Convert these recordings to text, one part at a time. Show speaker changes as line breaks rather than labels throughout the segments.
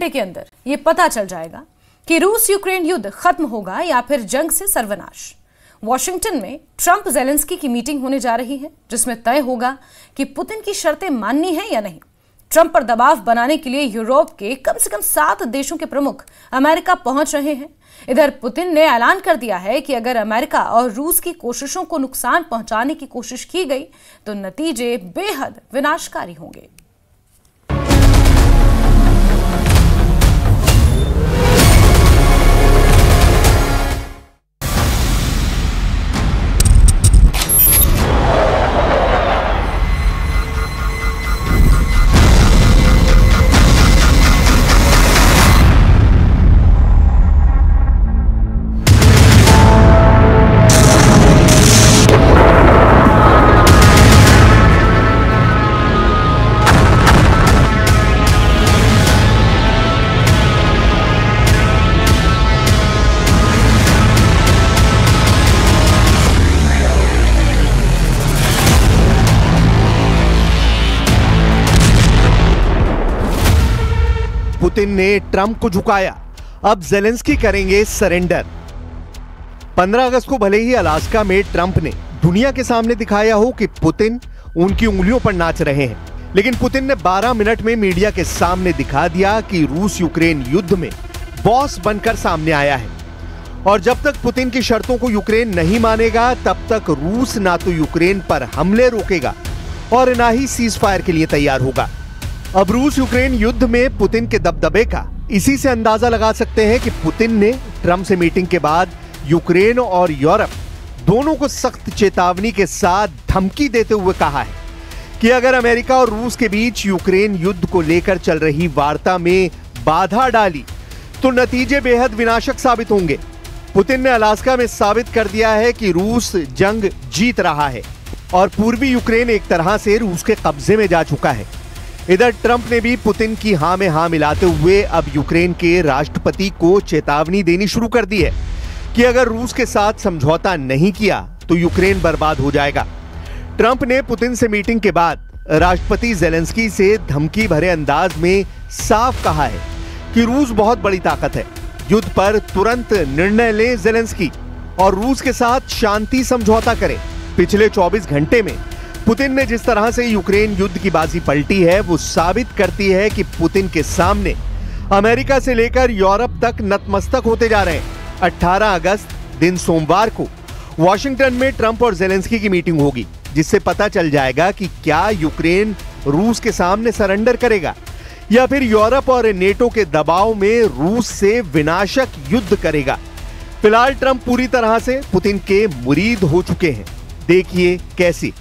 घंटे के अंदर ये पता चल जाएगा कि रूस यूक्रेन युद्ध खत्म होगा या फिर जंग से सर्वनाश। वॉशिंगटन में ट्रंप जेलेंस्की की मीटिंग होने जा रही है, जिसमें तय होगा कि पुतिन की शर्तें माननी है या नहीं। ट्रंप पर दबाव बनाने के लिए यूरोप के कम से कम 7 देशों के प्रमुख अमेरिका पहुंच रहे हैं। इधर पुतिन ने ऐलान कर दिया है कि अगर अमेरिका और रूस की कोशिशों को नुकसान पहुंचाने की कोशिश की गई तो नतीजे बेहद विनाशकारी होंगे।
पुतिन ने ट्रंप को झुकाया, अब जेलेंस्की करेंगे सरेंडर। 15 अगस्त को भले ही अलास्का में ट्रंप ने दुनिया के सामने दिखाया हो कि पुतिन उनकी उंगलियों पर नाच रहे हैं, लेकिन पुतिन ने 12 मिनट में मीडिया के सामने दिखा दिया कि रूस यूक्रेन युद्ध में बॉस बनकर सामने आया है। और जब तक पुतिन की शर्तों को यूक्रेन नहीं मानेगा, तब तक रूस ना तो यूक्रेन पर हमले रोकेगा और ना ही सीज फायर के लिए तैयार होगा। अब रूस यूक्रेन युद्ध में पुतिन के दबदबे का इसी से अंदाजा लगा सकते हैं कि पुतिन ने ट्रंप से मीटिंग के बाद यूक्रेन और यूरोप दोनों को सख्त चेतावनी के साथ धमकी देते हुए कहा है कि अगर अमेरिका और रूस के बीच यूक्रेन युद्ध को लेकर चल रही वार्ता में बाधा डाली तो नतीजे बेहद विनाशक साबित होंगे। पुतिन ने अलास्का में साबित कर दिया है कि रूस जंग जीत रहा है और पूर्वी यूक्रेन एक तरह से रूस के कब्जे में जा चुका है। इधर ट्रंप ने भी पुतिन की हां में हां मिलाते हुए अब यूक्रेन के राष्ट्रपति को चेतावनी देनी शुरू कर दी है कि अगर रूस के साथ समझौता नहीं किया तो यूक्रेन बर्बाद हो जाएगा। ट्रंप ने पुतिन से मीटिंग के बाद राष्ट्रपति जेलेंस्की से धमकी भरे अंदाज में साफ कहा है कि रूस बहुत बड़ी ताकत है, युद्ध पर तुरंत निर्णय ले जेलेंस्की और रूस के साथ शांति समझौता करें। पिछले 24 घंटे में पुतिन ने जिस तरह से यूक्रेन युद्ध की बाजी पलटी है, वो साबित करती है कि पुतिन के सामने अमेरिका से लेकर यूरोप तक नतमस्तक होते जा रहे हैं। 18 अगस्त दिन सोमवार को वॉशिंगटन में ट्रंप और जेलेंस्की की मीटिंग होगी, जिससे पता चल जाएगा कि क्या यूक्रेन रूस के सामने सरेंडर करेगा या फिर यूरोप और नेटो के दबाव में रूस से विनाशक युद्ध करेगा। फिलहाल ट्रंप पूरी तरह से पुतिन के मुरीद हो चुके हैं। देखिए कैसे।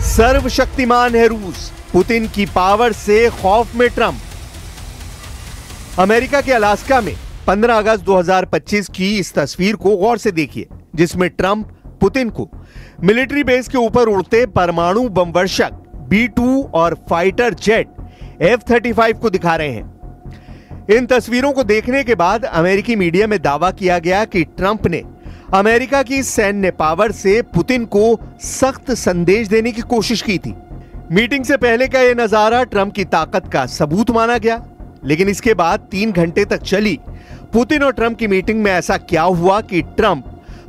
सर्वशक्तिमान है रूस, पुतिन की पावर से खौफ में ट्रंप। अमेरिका के अलास्का में 15 अगस्त 2025 की इस तस्वीर को गौर से देखिए, जिसमें ट्रंप पुतिन को मिलिट्री बेस के ऊपर उड़ते परमाणु बमवर्षक B-2 और फाइटर जेट F-35 को दिखा रहे हैं। इन तस्वीरों को देखने के बाद अमेरिकी मीडिया में दावा किया गया कि ट्रंप ने अमेरिका की सैन्य पावर से पुतिन को सख्त संदेश देने की कोशिश की थी। मीटिंग से पहले का यह नजारा ट्रंप की ताकत का सबूत माना गया, लेकिन इसके बाद 3 घंटे तक चली पुतिन और ट्रंप की मीटिंग में ऐसा क्या हुआ कि ट्रंप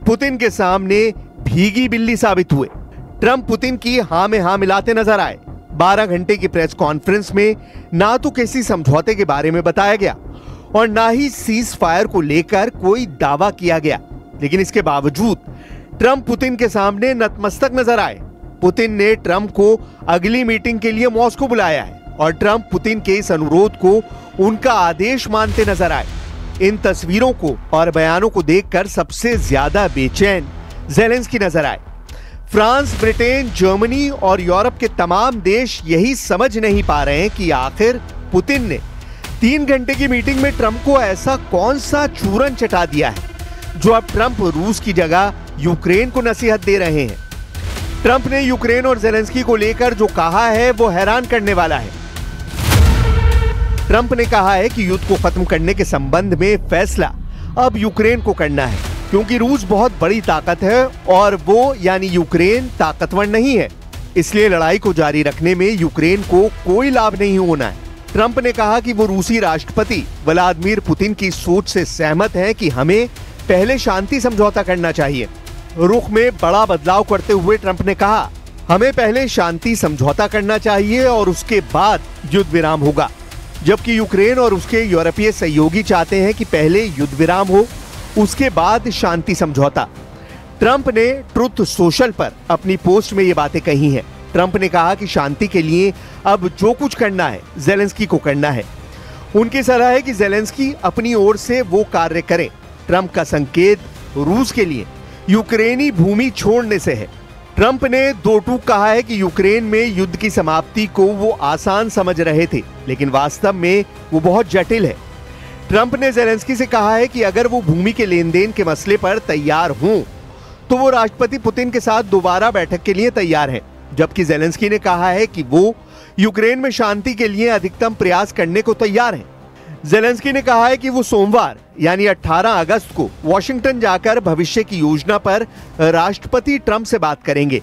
पुतिन के सामने भीगी बिल्ली साबित हुए। ट्रंप पुतिन की हां में हां मिलाते नजर आए। 12 घंटे की प्रेस कॉन्फ्रेंस में ना तो किसी समझौते के बारे में बताया गया और ना ही सीज फायर को लेकर कोई दावा किया गया, लेकिन इसके बावजूद ट्रंप पुतिन के सामने नतमस्तक नजर आए। पुतिन ने ट्रंप को अगली मीटिंग के लिए मॉस्को बुलाया है और ट्रंप पुतिन के इस अनुरोध को उनका आदेश मानते नजर आए। इन तस्वीरों को और बयानों को देखकर सबसे ज्यादा बेचैन जेलेंस्की नजर आए। फ्रांस, ब्रिटेन, जर्मनी और यूरोप के तमाम देश यही समझ नहीं पा रहे हैं कि आखिर पुतिन ने 3 घंटे की मीटिंग में ट्रंप को ऐसा कौन सा चूरन चटा दिया है जो अब ट्रंप रूस की जगह यूक्रेन को नसीहत दे रहे हैं। ट्रंप ने यूक्रेन और जेलेंस्की को लेकर जो कहा है वो हैरान करने वाला है। ट्रंप ने कहा है कि युद्ध को खत्म करने के संबंध में फैसला अब यूक्रेन को करना है, क्योंकि रूस बहुत बड़ी ताकत है और वो यानी यूक्रेन ताकतवर नहीं है, इसलिए लड़ाई को जारी रखने में यूक्रेन को कोई लाभ नहीं होना है ट्रंप ने कहा कि वो रूसी राष्ट्रपति व्लादिमीर पुतिन की सोच से सहमत हैं कि हमें पहले शांति समझौता करना चाहिए। रुख में बड़ा बदलाव करते हुए ट्रंप ने कहा, हमें पहले शांति समझौता करना चाहिए और उसके बाद युद्ध विराम होगा, जबकि यूक्रेन और उसके यूरोपीय सहयोगी चाहते हैं कि पहले युद्ध विराम हो, उसके बाद शांति समझौता। ट्रंप ने ट्रुथ सोशल पर अपनी पोस्ट में ये बातें कही हैं। ट्रंप ने कहा कि शांति के लिए अब जो कुछ करना है ज़ेलेंस्की को करना है। उनकी सलाह है कि ज़ेलेंस्की अपनी ओर से वो कार्य करें। ट्रंप का संकेत रूस के लिए यूक्रेनी भूमि छोड़ने से है। ट्रंप ने दो टूक कहा है कि यूक्रेन में युद्ध की समाप्ति को वो आसान समझ रहे थे, लेकिन वास्तव में वो बहुत जटिल है। ट्रंप ने ज़ेलेंस्की से कहा है कि अगर वो भूमि के लेन देन के मसले पर तैयार हों तो वो राष्ट्रपति पुतिन के साथ दोबारा बैठक के लिए तैयार हैं, जबकि ज़ेलेंस्की ने कहा है कि वो यूक्रेन में शांति के लिए अधिकतम प्रयास करने को तैयार हैं। ज़ेलेंस्की ने कहा है कि वो सोमवार यानी 18 अगस्त को वॉशिंगटन जाकर भविष्य की योजना पर राष्ट्रपति ट्रंप से बात करेंगे।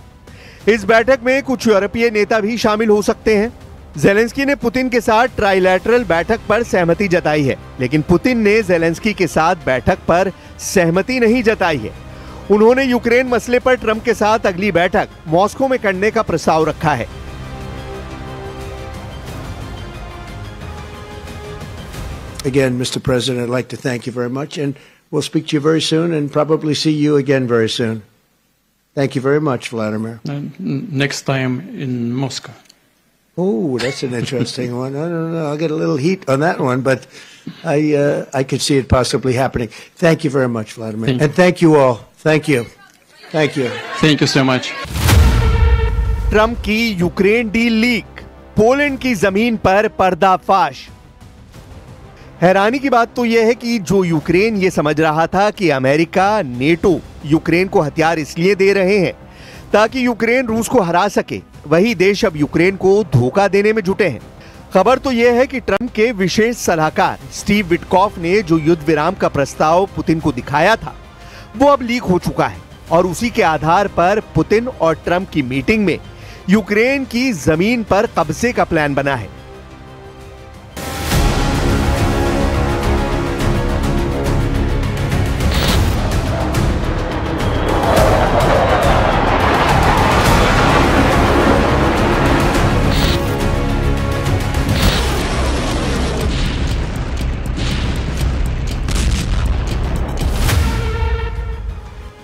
इस बैठक में कुछ यूरोपीय नेता भी शामिल हो सकते हैं। ज़ेलेंस्की ने पुतिन के साथ ट्राइलैटरल बैठक पर सहमति जताई है, लेकिन पुतिन ने ज़ेलेंस्की के साथ बैठक पर सहमति नहीं जताई है। उन्होंने यूक्रेन मसले पर ट्रंप के साथ अगली बैठक मॉस्को में करने का प्रस्ताव रखा है।
Again, Mr. President, I'd like to thank you very much, and we'll speak to you very soon and probably see you again very soon. Thank you very much, Vladimir.
Next time in Moscow.
Oh, that's an interesting one. I don't know. I'll get a little heat on that one, but I could see it possibly happening. Thank you very much, Vladimir. And thank you all. Thank you. Thank you.
Thank you so much.
Trump की Ukraine deal leak, Poland की जमीन पर पर्दाफाश। हैरानी की बात तो यह है कि जो यूक्रेन ये समझ रहा था कि अमेरिका, नेटो यूक्रेन को हथियार इसलिए दे रहे हैं ताकि यूक्रेन रूस को हरा सके, वही देश अब यूक्रेन को धोखा देने में जुटे हैं। खबर तो यह है कि ट्रंप के विशेष सलाहकार स्टीव विटकॉफ ने जो युद्ध विराम का प्रस्ताव पुतिन को दिखाया था वो अब लीक हो चुका है और उसी के आधार पर पुतिन और ट्रंप की मीटिंग में यूक्रेन की जमीन पर कब्जे का प्लान बना है।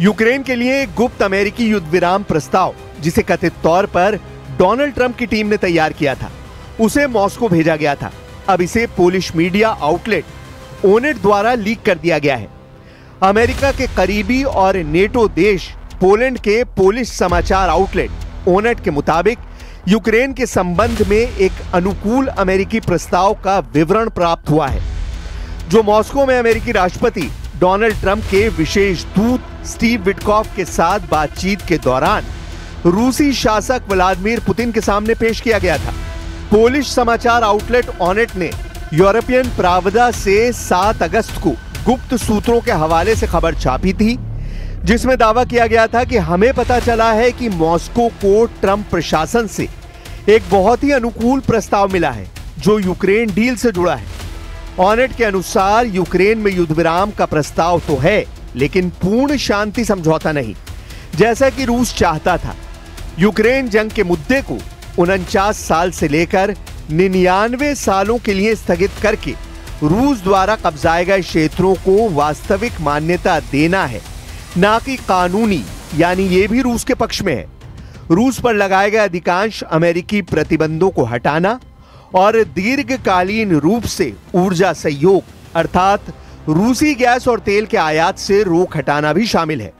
यूक्रेन के लिए एक गुप्त अमेरिकी युद्ध विराम प्रस्ताव, जिसे कथित तौर पर डोनाल्ड ट्रंप की टीम ने तैयार किया था, उसे मॉस्को भेजा गया था। अब इसे पोलिश मीडिया आउटलेट ओनेट द्वारा लीक कर दिया गया है। अमेरिका के करीबी और नेटो देश पोलैंड के पोलिश समाचार आउटलेट ओनेट के मुताबिक यूक्रेन के संबंध में एक अनुकूल अमेरिकी प्रस्ताव का विवरण प्राप्त हुआ है, जो मॉस्को में अमेरिकी राष्ट्रपति डोनाल्ड ट्रंप के विशेष दूत स्टीव विटकॉफ के साथ बातचीत के दौरान रूसी शासक व्लादिमीर पुतिन के सामने पेश किया गया था। पोलिश समाचार आउटलेट ओनेट ने यूरोपियन प्रावदा से 7 अगस्त को गुप्त सूत्रों के हवाले से खबर छापी थी, जिसमें दावा किया गया था कि हमें पता चला है कि मॉस्को को ट्रंप प्रशासन से एक बहुत ही अनुकूल प्रस्ताव मिला है जो यूक्रेन डील से जुड़ा है। ओनेट के अनुसार यूक्रेन में युद्ध विराम का प्रस्ताव तो है, लेकिन पूर्ण शांति समझौता नहीं, जैसा कि रूस चाहता था। यूक्रेन जंग के मुद्दे को 49 साल से लेकर 99 सालों के लिए स्थगित करके रूस द्वारा कब्जाए गए क्षेत्रों को वास्तविक मान्यता देना है, ना कि कानूनी, यानी ये भी रूस के पक्ष में है। रूस पर लगाए गए अधिकांश अमेरिकी प्रतिबंधों को हटाना और दीर्घकालीन रूप से ऊर्जा सहयोग अर्थात रूसी गैस और तेल के आयात से रोक हटाना भी शामिल है।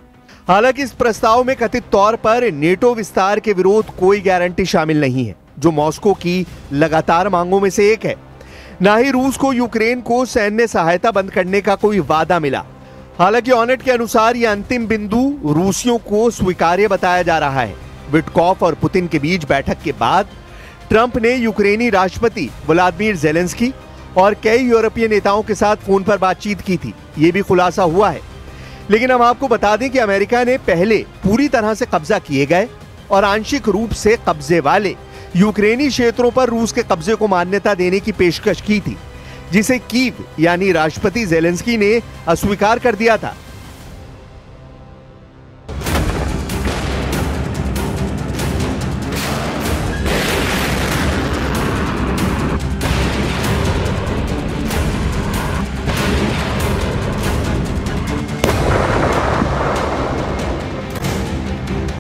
हालांकि इस प्रस्ताव में कथित तौर पर नेटो विस्तार के विरोध कोई गारंटी शामिल नहीं है, जो मॉस्को की लगातार मांगों में से एक है। ना ही रूस को यूक्रेन को सैन्य सहायता बंद करने का कोई वादा मिला। हालांकि ओनेट के अनुसार यह अंतिम बिंदु रूसियों को स्वीकार्य बताया जा रहा है। विटकॉफ और पुतिन के बीच बैठक के बाद ट्रंप ने यूक्रेनी राष्ट्रपति व्लादिमीर ज़ेलेंस्की और कई यूरोपीय नेताओं के साथ फोन पर बातचीत की थी, ये भी खुलासा हुआ है। लेकिन हम आपको बता दें कि अमेरिका ने पहले पूरी तरह से कब्जा किए गए और आंशिक रूप से कब्जे वाले यूक्रेनी क्षेत्रों पर रूस के कब्जे को मान्यता देने की पेशकश की थी, जिसे कीव यानी राष्ट्रपति ज़ेलेंस्की ने अस्वीकार कर दिया था।